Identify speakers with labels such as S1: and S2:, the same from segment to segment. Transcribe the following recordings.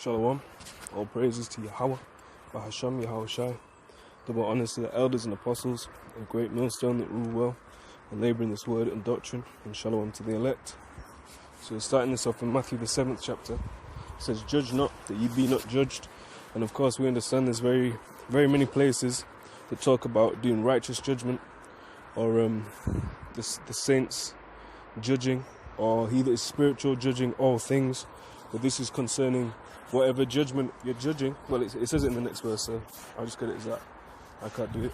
S1: Shalom. All praises to Yahawah, bahasham, Yahawashi. Double honors to the elders and apostles, a great millstone that rule well and labour in this word and doctrine, and shalom to the elect. So we're starting this off in Matthew the 7th chapter. It says, "Judge not, that ye be not judged." And of course we understand there's very many places that talk about doing righteous judgment, or the saints judging, or he that is spiritual judging all things. But this is concerning whatever judgment you're judging. Well, it says it in the next verse, so I'll just get it as that. I can't do it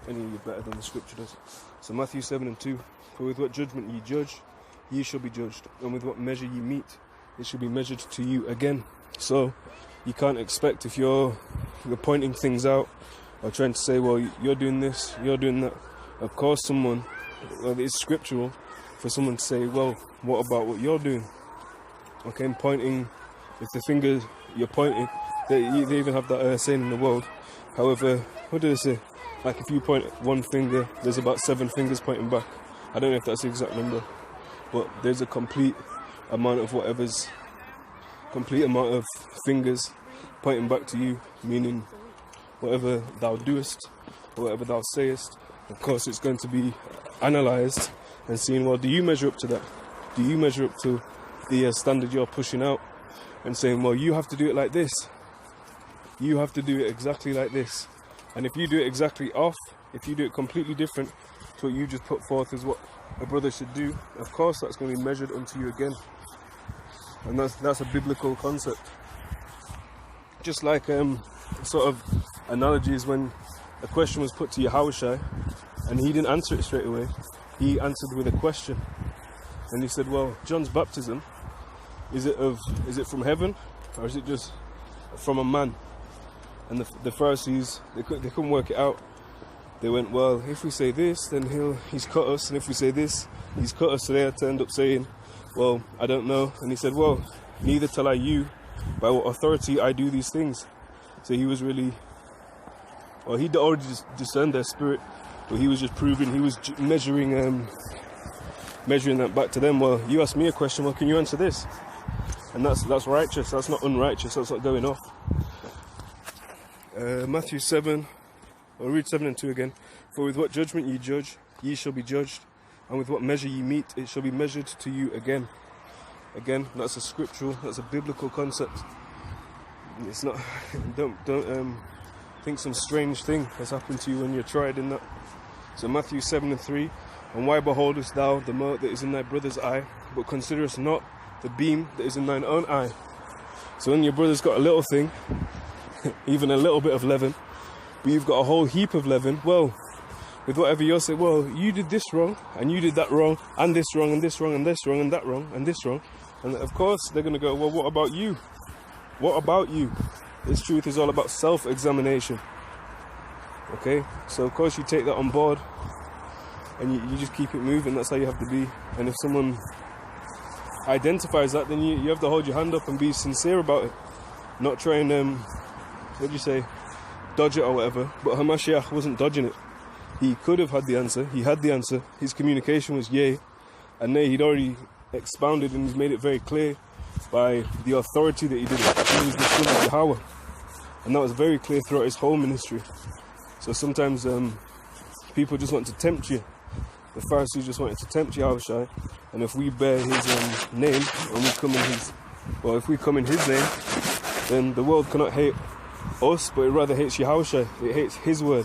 S1: any better than the scripture does. So Matthew 7:2, "For with what judgment ye judge, ye shall be judged, and with what measure ye meet, it shall be measured to you again." So you can't expect, if you're pointing things out or trying to say, well, you're doing this, you're doing that. Of course it's scriptural for someone to say, well, what about what you're doing? Okay, and pointing, if the finger you're pointing, they even have that saying in the world. However, what do they say? Like if you point one finger, there's about 7 fingers pointing back. I don't know if that's the exact number, but there's a complete amount of fingers pointing back to you, meaning whatever thou doest, or whatever thou sayest, of course it's going to be analysed and seen, well, do you measure up to that? Do you measure up to the standard you're pushing out, and saying, well, you have to do it like this, you have to do it exactly like this, and if you do it exactly off, if you do it completely different to what you just put forth as what a brother should do, of course that's going to be measured unto you again. And that's a biblical concept. Just like sort of analogies, when a question was put to Yahawashi and he didn't answer it straight away, he answered with a question, and he said, well, John's baptism, is it from heaven, or is it just from a man? And the Pharisees, they couldn't work it out. They went, well, if we say this, then he's cut us, and if we say this, he's cut us. So they had to end up saying, well, I don't know. And he said, well, neither tell I you by what authority I do these things. So he was really, well, he'd already discerned their spirit, but he was just proving, he was measuring that back to them. Well, you asked me a question, well, can you answer this? And that's righteous, that's not unrighteous, that's not going off. Matthew 7, I'll read 7:2 again. "For with what judgment ye judge, ye shall be judged, and with what measure ye meet, it shall be measured to you again." Again, that's a scriptural, that's a biblical concept. It's not, don't think some strange thing has happened to you when you're tried in that. So Matthew 7:3, "And why beholdest thou the mote that is in thy brother's eye, but considerest not the beam that is in thine own eye?" So when your brother's got a little thing, even a little bit of leaven, but you've got a whole heap of leaven, well, with whatever you're saying, well, you did this wrong, and you did that wrong, and this wrong, and this wrong, and this wrong, and that wrong, and this wrong. And of course they're going to go, well, what about you? What about you? This truth is all about self-examination. Okay, so of course you take that on board, and you just keep it moving. That's how you have to be. And if someone identifies that, then you have to hold your hand up and be sincere about it, not try and dodge it or whatever. But Hamashiach wasn't dodging it. He could have had the answer. He had the answer. His communication was yea and nay. He'd already expounded and he's made it very clear by the authority that he did it. He was the son of Yahawah, and that was very clear throughout his whole ministry. So sometimes people just want to tempt you. The Pharisees just wanted to tempt Yahawashi, and if we bear his name, and if we come in his name, then the world cannot hate us, but it rather hates Yahawashi. It hates his word.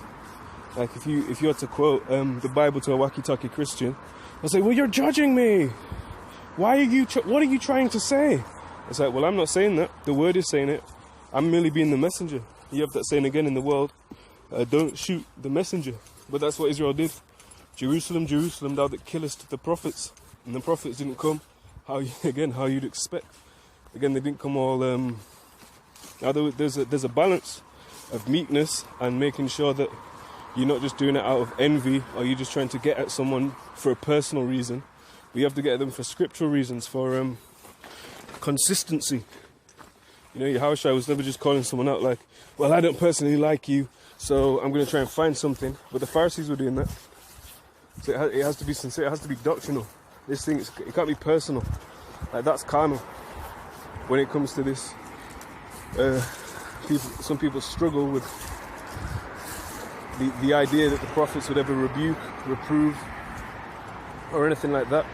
S1: Like if you had to quote the Bible to a wacky-talkie Christian, they'll say, well, you're judging me. What are you trying to say? It's like, well, I'm not saying that. The word is saying it. I'm merely being the messenger. You have that saying again in the world, don't shoot the messenger. But that's what Israel did. Jerusalem, Jerusalem, thou that killest the prophets. And the prophets didn't come how you'd expect. Again, they didn't come all... Now there's a balance of meekness and making sure that you're not just doing it out of envy, or you're just trying to get at someone for a personal reason. But you have to get at them for scriptural reasons, for consistency. You know, Yahawashi was never just calling someone out like, well, I don't personally like you, so I'm going to try and find something. But the Pharisees were doing that. So it has to be sincere, it has to be doctrinal. This thing, it can't be personal. Like, that's carnal when it comes to this. some people struggle with the idea that the prophets would ever rebuke, reprove, or anything like that.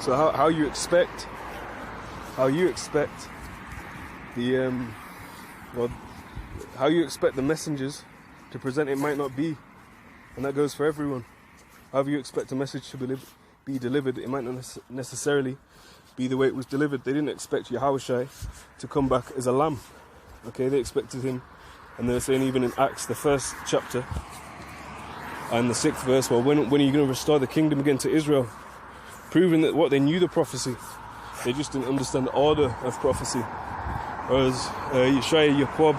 S1: So how you expect the how you expect the messengers to present it might not be, and that goes for everyone. However you expect a message to be delivered, it might not necessarily be the way it was delivered. They didn't expect Yahawashi to come back as a lamb. Okay, they expected him, and they're saying even in Acts, the 1st chapter and the 6th verse, well, when are you going to restore the kingdom again to Israel? Proving that what they knew the prophecy, they just didn't understand the order of prophecy. Whereas Yahawah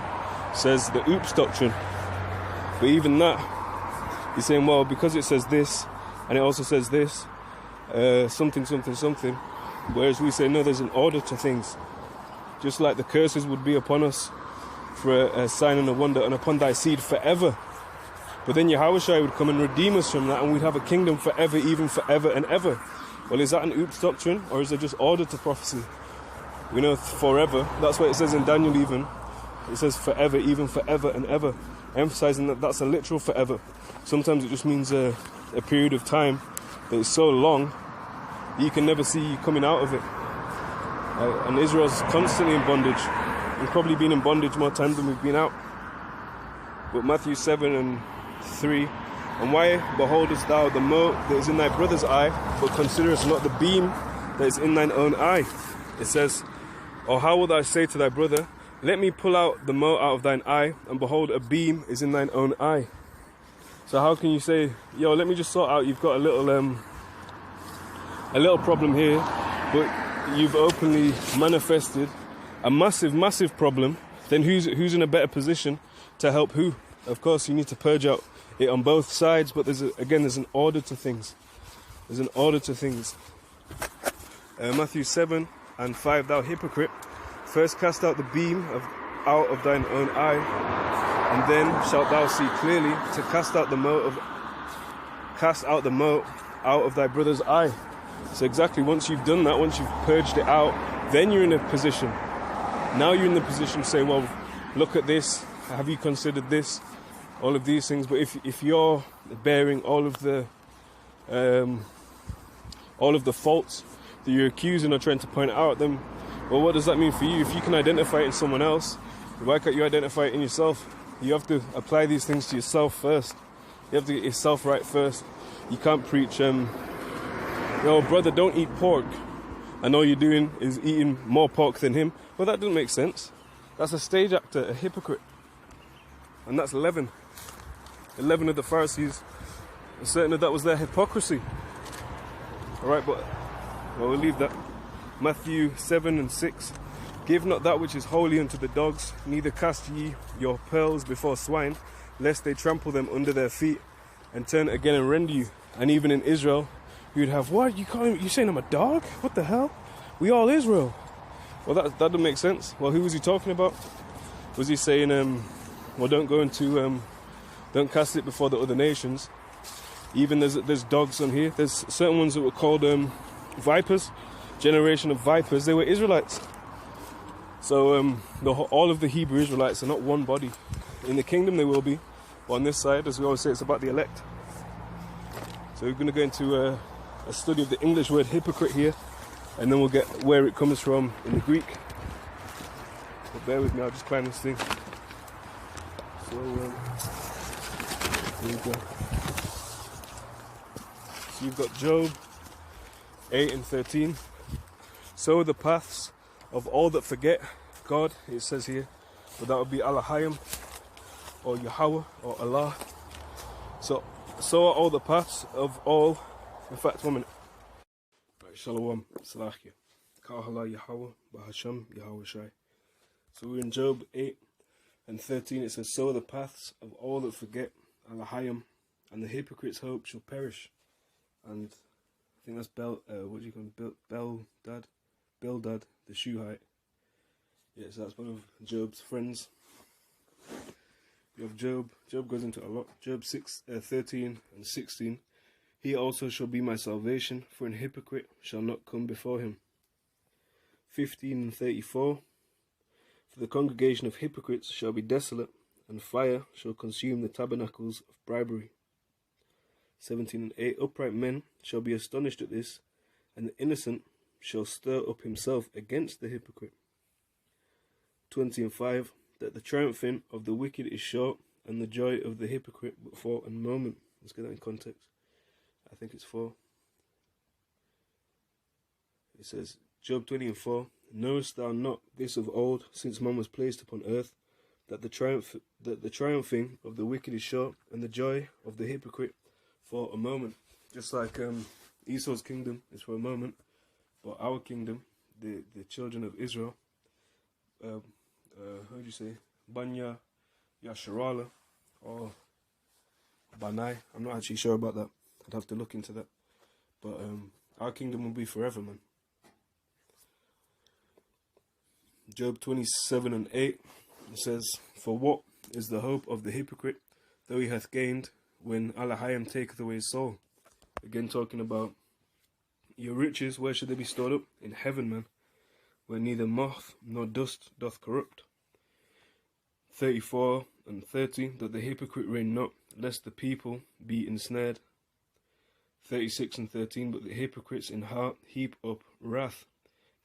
S1: says the oops doctrine. But even that, he's saying, well, because it says this, and it also says this, something. Whereas we say, no, there's an order to things. Just like the curses would be upon us for a sign and a wonder, and upon thy seed forever. But then Yahawashi would come and redeem us from that, and we'd have a kingdom forever, even forever and ever. Well, is that an oops doctrine, or is it just order to prophecy? We know forever. That's what it says in Daniel even. It says forever, even forever and ever. Emphasizing that that's a literal forever. Sometimes it just means a period of time that is so long that you can never see you coming out of it. And Israel's constantly in bondage. We've probably been in bondage more times than we've been out. But Matthew 7:3, and why beholdest thou the mote that is in thy brother's eye, but considerest not the beam that is in thine own eye? It says, or how wilt thou say to thy brother, let me pull out the mote out of thine eye, and behold, a beam is in thine own eye? So how can you say, yo, let me just sort out, you've got a little problem here, but you've openly manifested a massive problem? Then who's in a better position to help who? Of course, you need to purge out it on both sides, but there's an order to things. There's an order to things. Matthew 7:5, thou hypocrite, first cast out the beam out of thine own eye, and then shalt thou see clearly to cast out the mote out of thy brother's eye. So exactly, once you've done that, once you've purged it out, then you're in a position. Now you're in the position to say, well, look at this. Have you considered this? All of these things. But if you're bearing all of the faults that you're accusing or trying to point out at them, well, what does that mean for you? If you can identify it in someone else, why can't you identify it in yourself? You have to apply these things to yourself first. You have to get yourself right first. You can't preach, yo, brother, don't eat pork, and all you're doing is eating more pork than him. Well, that doesn't make sense. That's a stage actor, a hypocrite. And that's leaven. The leaven of the Pharisees. And certain that was their hypocrisy. Alright, but we'll leave that. Matthew 7:6. Give not that which is holy unto the dogs, neither cast ye your pearls before swine, lest they trample them under their feet, and turn again and rend you. And even in Israel, you'd have, what? You saying I'm a dog? What the hell? We all Israel. Well, that doesn't make sense. Well, who was he talking about? Was he saying, well, don't cast it before the other nations? Even there's dogs on here. There's certain ones that were called vipers, generation of vipers. They were Israelites. So all of the Hebrew Israelites are not one body. In the kingdom they will be. But on this side, as we always say, it's about the elect. So we're going to go into a study of the English word hypocrite here, and then we'll get where it comes from in the Greek. But bear with me, I'll just climb this thing. So here we go. So you've got Job 8:13. So are the paths of all that forget God, it says here, but that would be halalyam or Yahawah or Allah. So are all the paths of all. In fact, 1 minute. Right, Shalom, Salakia. Kahala Yahawah, bahasham, Yahawashi. So we're in Job 8:13. It says, so are the paths of all that forget halalyam, and the hypocrite's hope shall perish. And I think that's Bildad, the Shuhite. Yeah, so that's one of Job's friends. You have Job. Job goes into a lot. Job 13:16. He also shall be my salvation, for an hypocrite shall not come before him. 15:34. For For the congregation of hypocrites shall be desolate, and fire shall consume the tabernacles of bribery. 17:8 Upright men shall be astonished at this, and the innocent shall stir up himself against the hypocrite. 20:5 That the triumphing of the wicked is short, and the joy of the hypocrite but for a moment. Let's get that in context. I think it's 4. It says, Job 20:4, knowest thou not this of old, since man was placed upon earth, that the triumphing of the wicked is short, and the joy of the hypocrite for a moment. Just like Esau's kingdom is for a moment, but our kingdom, the children of Israel, how do you say, Banya Yasharala or Banai? I'm not actually sure about that. I'd have to look into that. But our kingdom will be forever, man. Job 27:8 says, for what is the hope of the hypocrite, though he hath gained, when halalyam taketh away his soul? Again, talking about your riches, where should they be stored up? In heaven, man, where neither moth nor dust doth corrupt. 34:30, that the hypocrite reign not, lest the people be ensnared. 36:13, but the hypocrites in heart heap up wrath,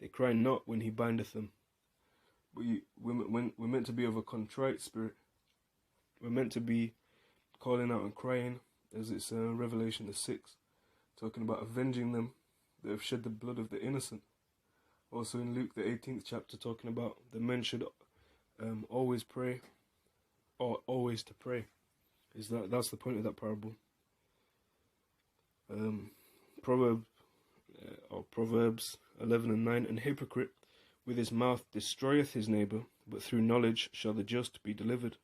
S1: they cry not when he bindeth them. We're meant to be of a contrite spirit. We're meant to be calling out and crying, as it's Revelation 6, talking about avenging them that have shed the blood of the innocent. Also in Luke the 18th chapter, talking about the men should always pray, or always to pray. That's the point of that parable. Proverbs 11:9, an hypocrite with his mouth destroyeth his neighbour, but through knowledge shall the just be delivered.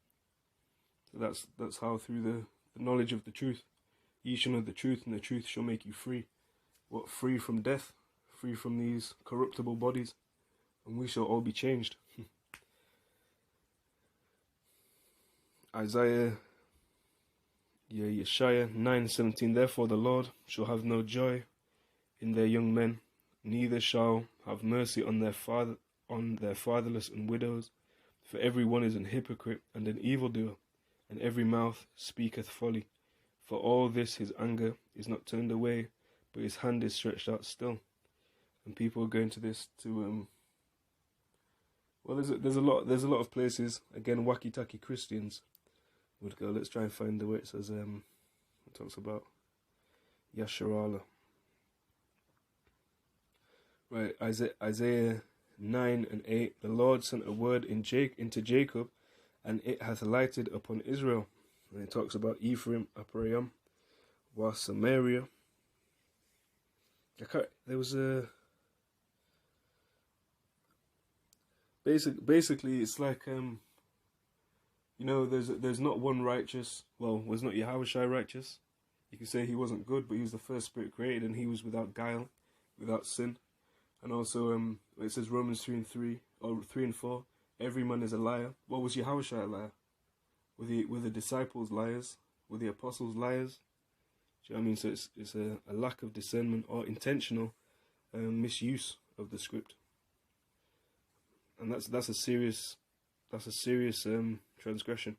S1: So that's how, through the knowledge of the truth, ye shall know the truth, and the truth shall make you free. What? Free from death, free from these corruptible bodies, and we shall all be changed. Yeshaya 9:17, therefore the Lord shall have no joy in their young men, neither shall have mercy on their fatherless and widows. For every one is an hypocrite and an evildoer, and every mouth speaketh folly. For all this his anger is not turned away, but his hand is stretched out still. And people are going to this to well, there's a lot of places, again, wacky-tacky Christians would go. Let's try and find the way it says it talks about Yasharala. Right, Isaiah 9:8, the Lord sent a word into Jacob, and it hath lighted upon Israel. And it talks about Ephraim, Apariam, was Samaria. There was a basically it's like there's not one righteous. Well, was not Yahawashi righteous? You can say he wasn't good, but he was the first spirit created, and he was without guile, without sin. And also, it says Romans 3:3 or 3:4. Every man is a liar. What was Yahawashi a liar? Were the disciples liars? Were the apostles liars? Do you know what I mean? So it's a lack of discernment or intentional misuse of the script, and that's a serious transgression.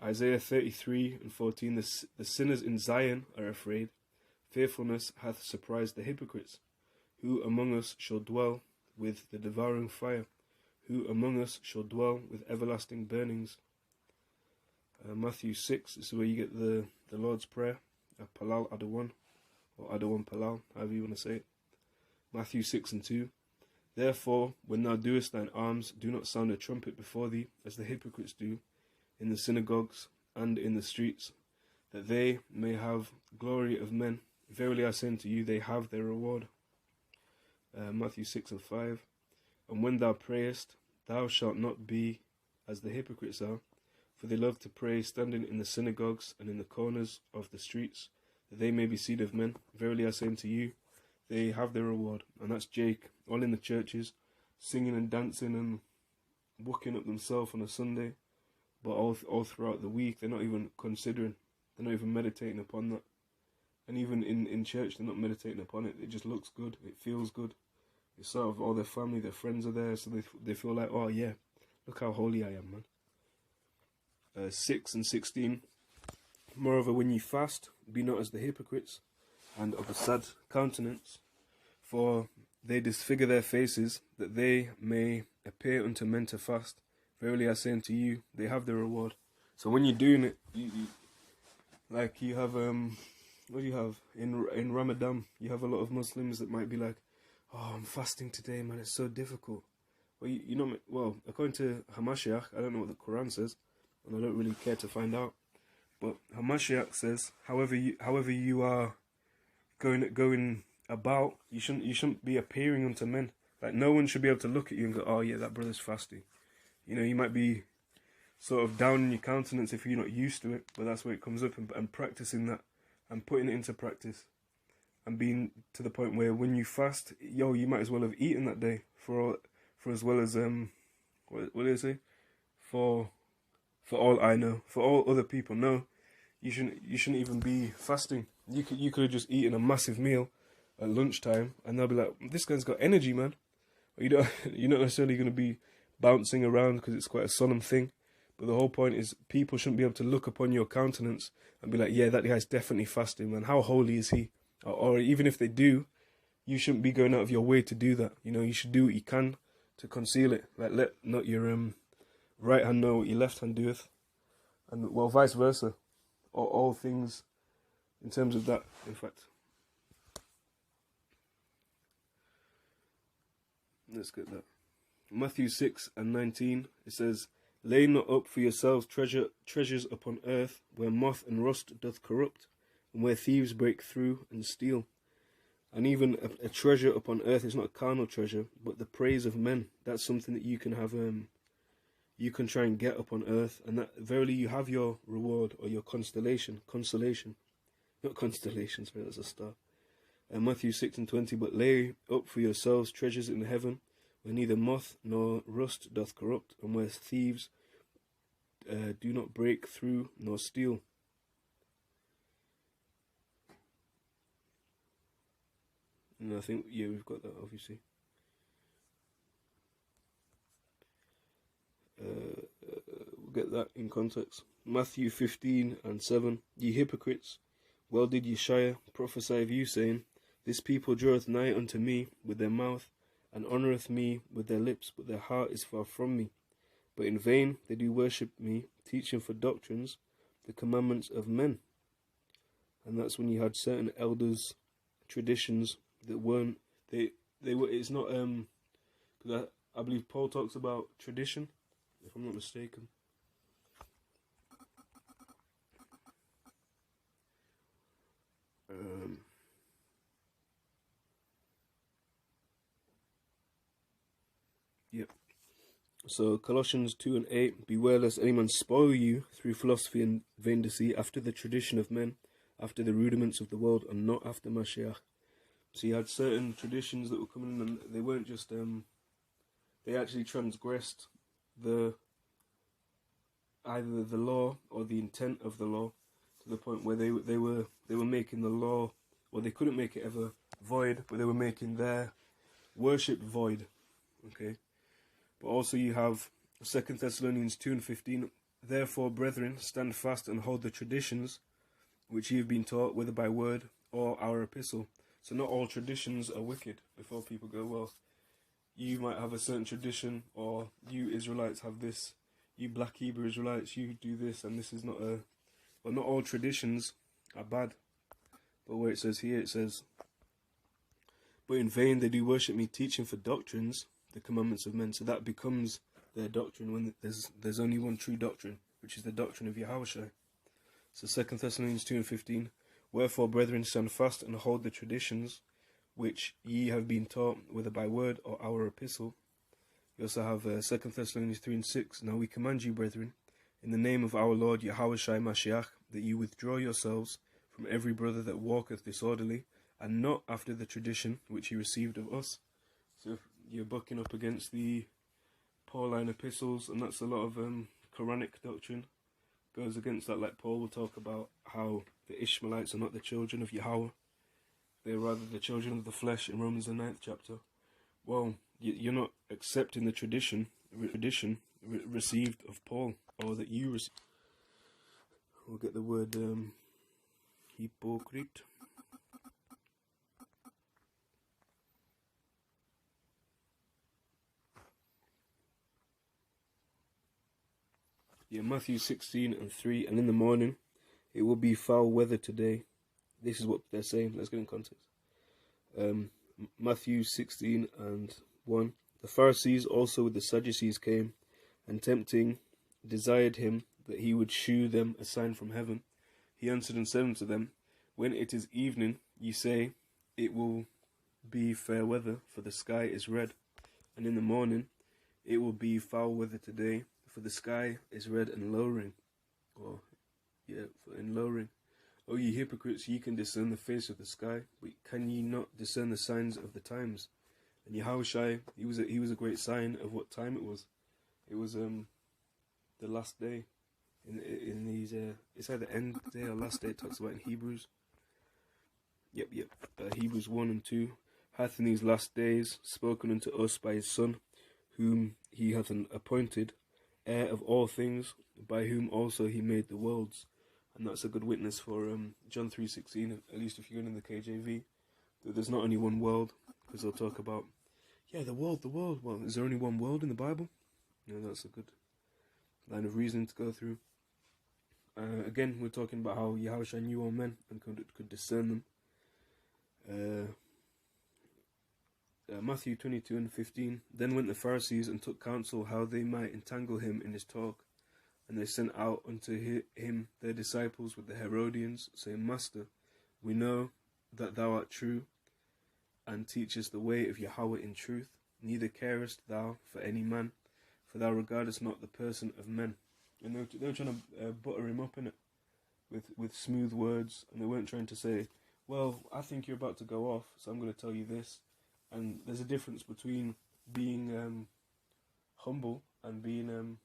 S1: Isaiah 33:14, the sinners in Zion are afraid. Fearfulness hath surprised the hypocrites. Who among us shall dwell with the devouring fire? Who among us shall dwell with everlasting burnings? Matthew 6, this is where you get the Lord's Prayer, Palal Adawan, or Adawan Palal, however you want to say it. Matthew 6:2, therefore, when thou doest thine alms, do not sound a trumpet before thee, as the hypocrites do, in the synagogues and in the streets, that they may have glory of men. Verily I say unto you, they have their reward. Matthew 6:5, and when thou prayest, thou shalt not be as the hypocrites are, for they love to pray standing in the synagogues and in the corners of the streets, that they may be seen of men. Verily I say unto you, they have their reward. And that's Jake, all in the churches, singing and dancing and wooking up themselves on a Sunday, but all throughout the week they're not even considering, they're not even meditating upon that. And even in church they're not meditating upon it. It just looks good, it feels good, It's sort of all their family, their friends are there, so they feel like, oh yeah, look how holy I am, man. 6 and 16. Moreover, when ye fast, be not as the hypocrites, and of a sad countenance, for they disfigure their faces, that they may appear unto men to fast. Verily I say unto you, they have their reward. So when you're doing it, like you have what do you have in Ramadan? You have a lot of Muslims that might be like, oh, I'm fasting today, man. It's so difficult. Well, you know, well, according to Hamashiach, I don't know what the Quran says, and I don't really care to find out. But Hamashiach says, however you are going about, you shouldn't be appearing unto men. Like no one should be able to look at you and go, oh yeah, that brother's fasting. You know, you might be sort of down in your countenance if you're not used to it, but that's where it comes up, and practicing that and putting it into practice and being to the point where when you fast, yo, you might as well have eaten that day for as well as what do they say? For all I know, for all other people know, you shouldn't even be fasting. You could have just eaten a massive meal at lunchtime, and they'll be like, this guy's got energy, man. You're not necessarily going to be bouncing around because it's quite a solemn thing. But the whole point is people shouldn't be able to look upon your countenance and be like, yeah, that guy's definitely fasting, man. How holy is he? Or even if they do, you shouldn't be going out of your way to do that. You know, you should do what you can to conceal it. Like, let not your right hand know what your left hand doeth. And, well, vice versa. All things in terms of that, in fact. Let's get that. Matthew 6 and 19, it says, lay not up for yourselves treasures upon earth, where moth and rust doth corrupt, and where thieves break through and steal. And even a treasure upon earth is not a carnal treasure, but the praise of men. That's something that you can have, you can try and get upon earth, and that verily you have your reward, or your consolation. Not constellation, sorry, that's a star. Matthew 6 and 20, but lay up for yourselves treasures in heaven, where neither moth nor rust doth corrupt, and where thieves do not break through nor steal. And I think, yeah, we've got that, obviously. We'll get that in context. Matthew 15 and 7, ye hypocrites, well did Yeshua prophesy of you, saying, this people draweth nigh unto me with their mouth, and honoureth me with their lips, but their heart is far from me. But in vain they do worship me, teaching for doctrines the commandments of men. And that's when you had certain elders, traditions that weren't, they were, it's not, because I believe Paul talks about tradition, if I'm not mistaken. Yep. So Colossians 2 and 8, beware lest any man spoil you through philosophy and vain deceit, after the tradition of men, after the rudiments of the world, and not after Mashiach. So you had certain traditions that were coming in, and they weren't just, they actually transgressed either the law or the intent of the law, to the point where they were making the law, or they couldn't make it ever void, but they were making their worship void. Okay. But also you have 2 Thessalonians 2 and 15, therefore, brethren, stand fast and hold the traditions which ye have been taught, whether by word or our epistle. So not all traditions are wicked. Before people go, well, you might have a certain tradition, or you Israelites have this, you black Hebrew Israelites, you do this, and this is not a... Well, not all traditions are bad. But where it says here, it says, but in vain they do worship me, teaching for doctrines the commandments of men. So that becomes their doctrine when there's only one true doctrine, which is the doctrine of Yahawashi. So 2 Thessalonians 2 and 15, wherefore, brethren, stand fast and hold the traditions which ye have been taught, whether by word or our epistle. You also have 2 Thessalonians 3 and 6, now we command you, brethren, in the name of our Lord Yahawashi Mashiach, that you withdraw yourselves from every brother that walketh disorderly, and not after the tradition which ye received of us. So you're bucking up against the Pauline epistles, and that's a lot of Quranic doctrine. Goes against that, like Paul will talk about how the Ishmaelites are not the children of Yahawah. They're rather the children of the flesh in Romans the 9th chapter. Well, you're not accepting the tradition received of Paul, or that you received. We'll get the word hypocrite. Yeah, Matthew 16:3, and in the morning it will be foul weather today. This is what they're saying. Let's get in context. Matthew 16:1. The Pharisees also with the Sadducees came, and tempting desired him that he would shew them a sign from heaven. He answered and said unto them, when it is evening, ye say, it will be fair weather, for the sky is red. And in the morning, it will be foul weather today, for the sky is red and lowering. And lowering. O ye hypocrites, ye can discern the face of the sky, but can ye not discern the signs of the times? And Yahawashi, he was a great sign of what time it was. It was the last day. In these, it's either end day or last day. It talks about in Hebrews. Hebrews 1:2. Hath in these last days spoken unto us by his Son, whom he hath appointed heir of all things, by whom also he made the worlds. And that's a good witness for John 3:16, at least if you're in the KJV, that there's not only one world, because they'll talk about, the world. Well, is there only one world in the Bible? That's a good line of reasoning to go through. Again, we're talking about how Yahawashi knew all men and could discern them. Matthew 22:15. Then went the Pharisees and took counsel how they might entangle him in his talk. And they sent out unto him their disciples with the Herodians, saying, Master, we know that thou art true, and teachest the way of Yahawah in truth. Neither carest thou for any man, for thou regardest not the person of men. And they were trying to butter him up in it with smooth words, and they weren't trying to say, well, I think you're about to go off, so I'm going to tell you this. And there's a difference between being humble and being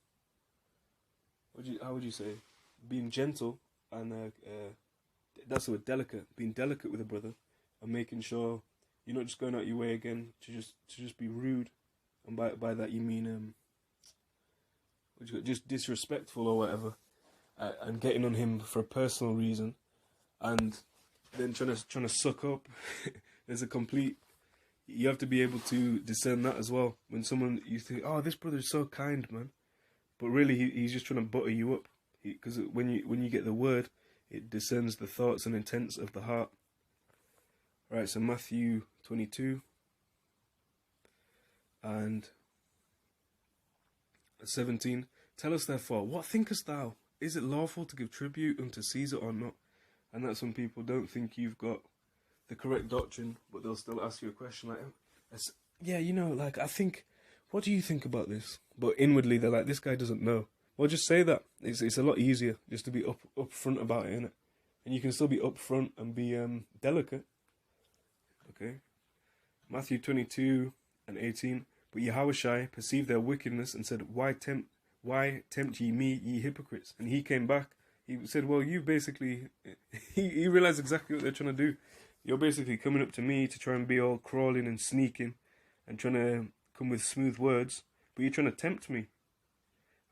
S1: how would you say, being gentle, and that's the word, delicate. Being delicate with a brother, and making sure you're not just going out your way again to just be rude, and by that you mean just disrespectful or whatever, and getting on him for a personal reason, and then trying to suck up. There's a complete. You have to be able to discern that as well. When someone, you think, oh, this brother is so kind, man. But really, he's just trying to butter you up. Because when you get the word, it discerns the thoughts and intents of the heart. Right, so Matthew 22 and 17. Tell us therefore, what thinkest thou? Is it lawful to give tribute unto Caesar or not? And that's when people don't think you've got the correct doctrine, but they'll still ask you a question like, I think, what do you think about this? But inwardly they're like, this guy doesn't know. Well, just say that. It's a lot easier just to be up front about it, innit? And you can still be up front and be delicate. Okay? Matthew 22:18. But Yahawashi perceived their wickedness and said, Why tempt ye me, ye hypocrites? And he came back. He said, well, you basically... he realized exactly what they're trying to do. You're basically coming up to me to try and be all crawling and sneaking and trying to come with smooth words, but you're trying to tempt me.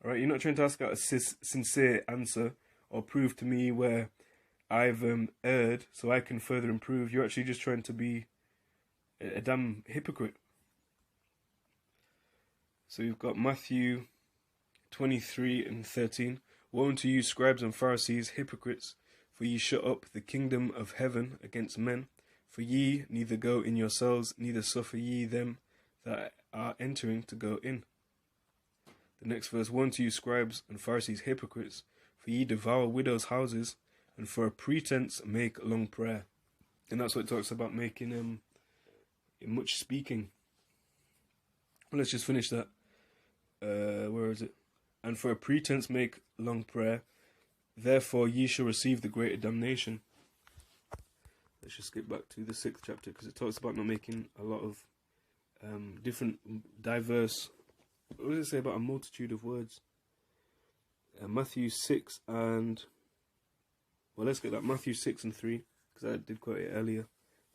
S1: Alright, you're not trying to ask out a sincere answer or prove to me where I've erred so I can further improve. You're actually just trying to be a damn hypocrite. So you've got Matthew 23:13. Woe unto you, scribes and Pharisees, hypocrites! For ye shut up the kingdom of heaven against men. For ye neither go in yourselves, neither suffer ye them that are entering to go in. The next verse, woe unto you, scribes and Pharisees, hypocrites! For ye devour widows' houses, and for a pretense make long prayer. And that's what it talks about, making much speaking. Well, let's just finish that. Where is it? And for a pretense make long prayer. Therefore ye shall receive the greater damnation. Let's just skip back to the 6th chapter, because it talks about not making a lot of different, diverse... What does it say about a multitude of words? Matthew 6 and... Well, let's get that. Matthew 6:3, because I did quote it earlier.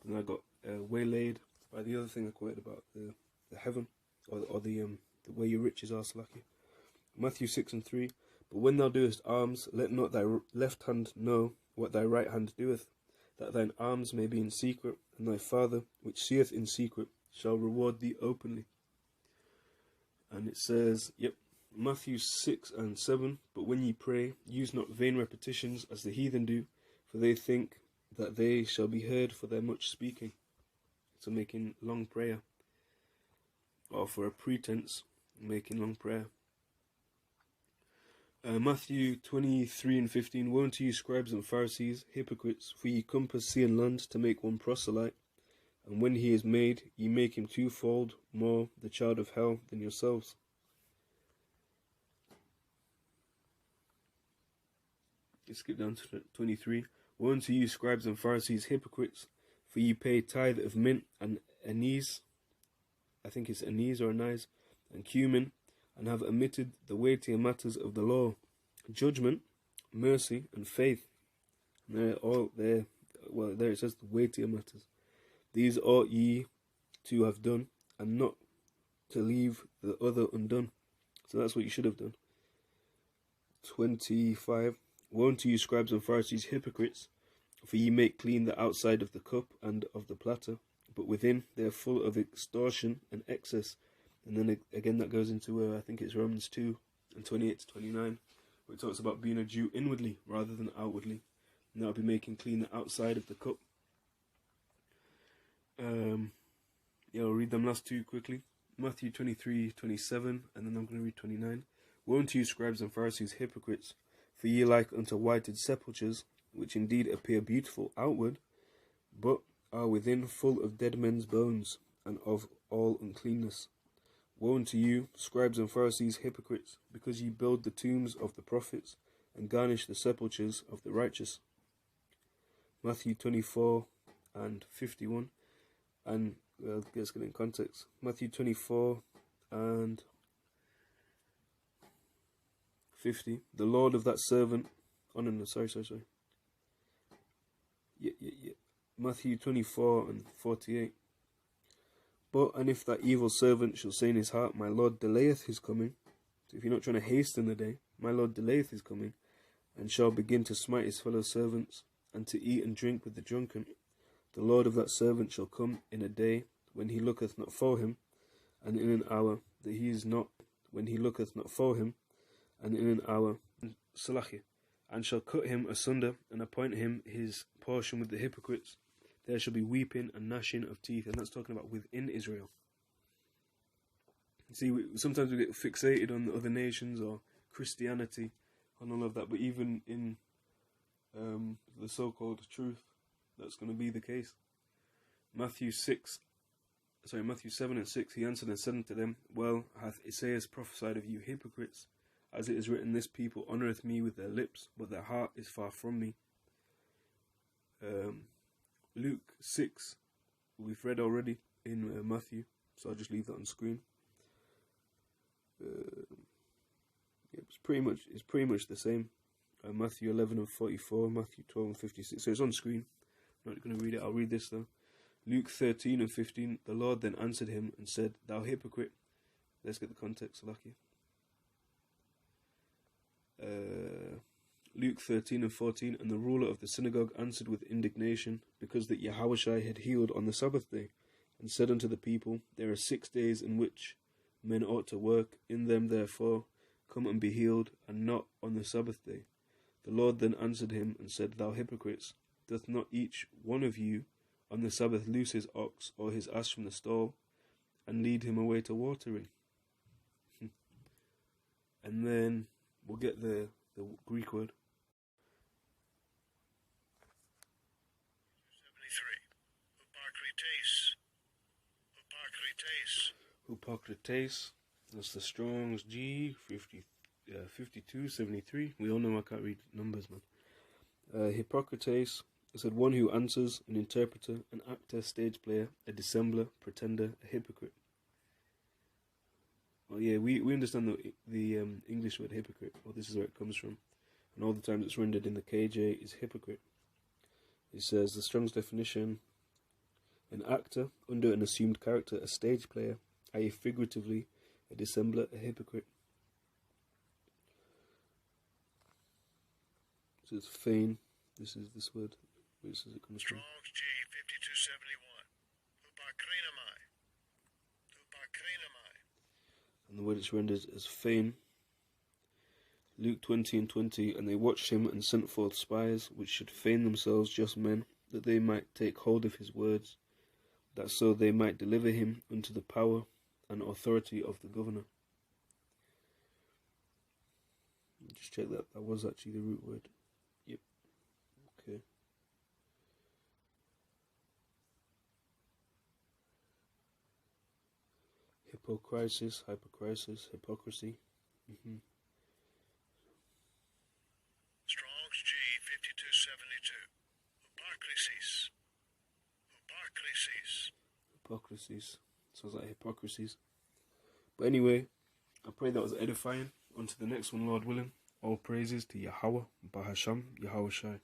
S1: And I got waylaid by the other thing I quoted about, the heaven, or the where your riches are, Salaki. Matthew 6:3. But when thou doest alms, let not thy left hand know what thy right hand doeth, that thine alms may be in secret, and thy Father, which seeth in secret, shall reward thee openly. And it says, Matthew 6:7. But when ye pray, use not vain repetitions as the heathen do, for they think that they shall be heard for their much speaking. So making long prayer, or for a pretense, making long prayer. Matthew 23:15. Woe unto you, scribes and Pharisees, hypocrites, for ye compass sea and land to make one proselyte, and when he is made, ye make him twofold more the child of hell than yourselves. Let's skip down to 23. Woe unto you, scribes and Pharisees, hypocrites, for ye pay tithe of mint and anise, I think it's anise or anise, and cumin, and have omitted the weightier matters of the law, judgment, mercy, and faith. And they're all there. Well, there it says the weightier matters. These ought ye to have done, and not to leave the other undone. So that's what you should have done. 25. Woe unto you, scribes and Pharisees, hypocrites, for ye make clean the outside of the cup and of the platter, but within they are full of extortion and excess. And then again that goes into, I think it's Romans 2:28-29, where it talks about being a Jew inwardly rather than outwardly. And that'll be making clean the outside of the cup. I'll read them last two quickly. Matthew 23:27, and then I'm going to read 29. Woe unto you, scribes and Pharisees, hypocrites, for ye like unto whited sepulchres, which indeed appear beautiful outward, but are within full of dead men's bones, and of all uncleanness. Woe unto you, scribes and Pharisees, hypocrites, because ye build the tombs of the prophets, and garnish the sepulchres of the righteous. Matthew 24:51, and let's get in context. Matthew 24:50. The Lord of that servant. Oh no, sorry. Matthew 24:48. But, and if that evil servant shall say in his heart, my Lord delayeth his coming, so if you're not trying to hasten the day, my Lord delayeth his coming, and shall begin to smite his fellow servants, and to eat and drink with the drunken, the Lord of that servant shall come in a day when he looketh not for him, and in an hour that he is not, when he looketh not for him, and in an hour, and shall cut him asunder, and appoint him his portion with the hypocrites. There shall be weeping and gnashing of teeth. And that's talking about within Israel. See, sometimes we get fixated on the other nations or Christianity and all of that, but even in the so-called truth, that's going to be the case. Matthew 7:6, he answered and said unto them, Well hath Isaiah prophesied of you hypocrites, as it is written, This people honoureth me with their lips, but their heart is far from me. Luke 6, we've read already in Matthew, so I'll just leave that on screen. It's pretty much the same. Matthew 11:44, Matthew 12:56. So it's on screen. I'm not going to read it. I'll read this though. Luke 13:15. The Lord then answered him and said, Thou hypocrite. Let's get the context, Lucky. Luke 13:14. And the ruler of the synagogue answered with indignation, because that Yahawashi had healed on the Sabbath day, and said unto the people, There are 6 days in which men ought to work, in them therefore come and be healed, and not on the Sabbath day. The Lord then answered him and said, Thou hypocrites, doth not each one of you on the Sabbath loose his ox or his ass from the stall, and lead him away to watering? And then we'll get the Greek word.
S2: 73.
S1: Hippocrates. That's the Strong's G 5273. We all know I can't read numbers, man. Hippocrates. It said one who answers, an interpreter, an actor, stage player, a dissembler, pretender, a hypocrite. Well, yeah, we understand the English word hypocrite. Well, this is where it comes from. And all the times it's rendered in the KJ is hypocrite. It says the Strong's definition: an actor under an assumed character, a stage player, i.e. figuratively, a dissembler, a hypocrite. So it's feign. This is this word. Where does it come from?
S2: Strong's G 5271. Upakrinamai.
S1: And the word it's rendered as feign. Luke 20:20, and they watched him and sent forth spies, which should feign themselves just men, that they might take hold of his words, that so they might deliver him unto the power and authority of the governor. Just check that. That was actually the root word. Yep. Okay. Hypocrisy, hypocrisy.
S2: Strong's G 5272.
S1: Hypocrisies. Sounds like hypocrisies. But anyway, I pray that was edifying. On to the next one, Lord willing. All praises to Yahawah, bahasham, Yahawashi.